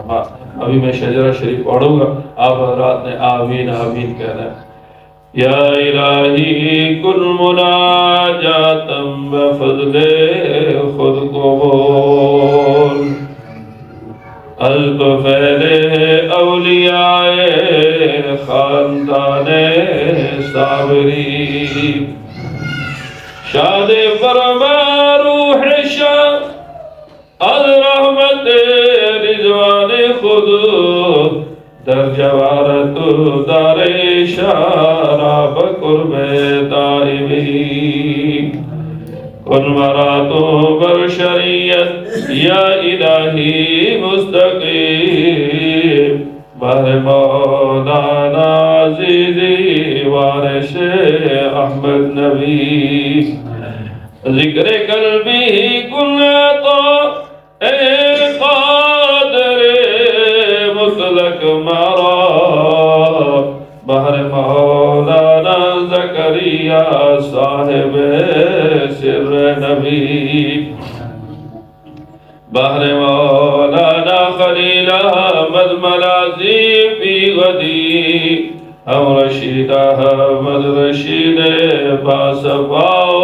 फरमा। अभी मैं शजरा शरीफ पढ़ूंगा, आप हज़रात ने आमीन आमीन कहना है। या इलाही कुल मुनाजातम व फज़ले खुद को बोल, अल्क फैले औलियाए खानदाने साबरी, शादे फरमा रूह शाह अल रहमत रिजवान खुद, दर जवारत दारे शारा बकुर्बे दाइमी, कुन मरातो बर शरीयत या इलाही मुस्तकीम, बहर मौलाना अज़ीज़ी वारिस अहमद नबी, ज़िक्र कल्बी कुन तो ए क़ादिर मुतलक मारा, बहर मौलाना ज़करिया साहिब सिर नबी, बहर मौलाना खलील अहमद मलाज़ी फी गदी, हम रशीद अहमद रशीद बासफाओ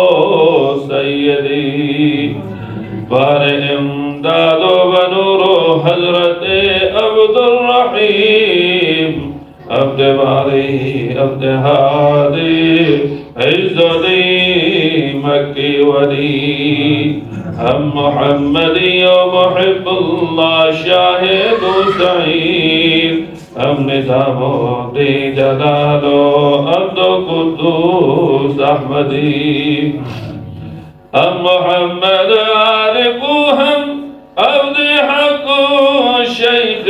सैयदी, बार इमदादो बनूरो हजरत अब्दुल रहीम, अब्द बारी अब्द हादी इज़्ज़ती मक्की वली, हम मुहम्मदी मुहिब्बुल्लाह शाहिद सईद, हम निज़ामुद्दीन जलालो अब्दु कुद्दूस अहमदी, हम मोहम्मद आरिफू हम अब्द हक़ शेख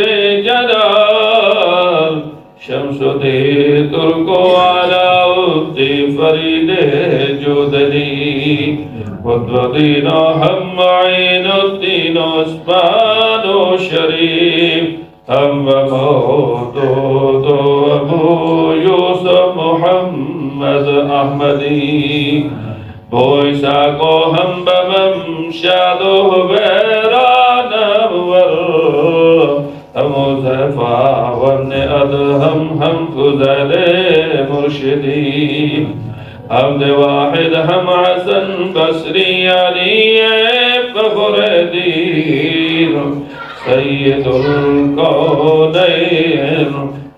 जलाल, शम्सुद्दीन तुर्को अलाउद्दीन फरीद जुदली, कुतुबुद्दीन हम मुईनुद्दीन उस्मान शरीफ, हम मौदूद अबू यूसुफ मुहम्मद अहमदी, बोईसा को हम बमम शादो बैरानवर, हम ज़फ़ा वन अदहम हम फुज़ले मुर्शिदी, हम वाहिद हम हसन बसरी अली फ़ख़्रुद्दीन, सय्यदुल कौनैन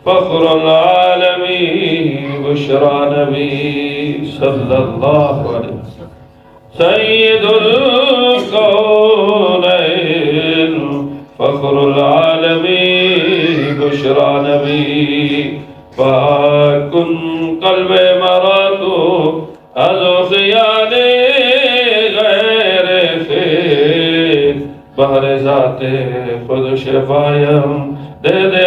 फ़ख़्रुल आलमीन बुशरा नबी सल्लल्लाहु अलैहि वसल्लम, सय्यदुल कौनैन फ़ख़्रुल आलमीन बुशरा नबी, फाकुन क़ल्बे मरातु अज़ो ख़ियाले गैरे ख़ैर, बहर ज़ाते खुद शफ़ायम दे दे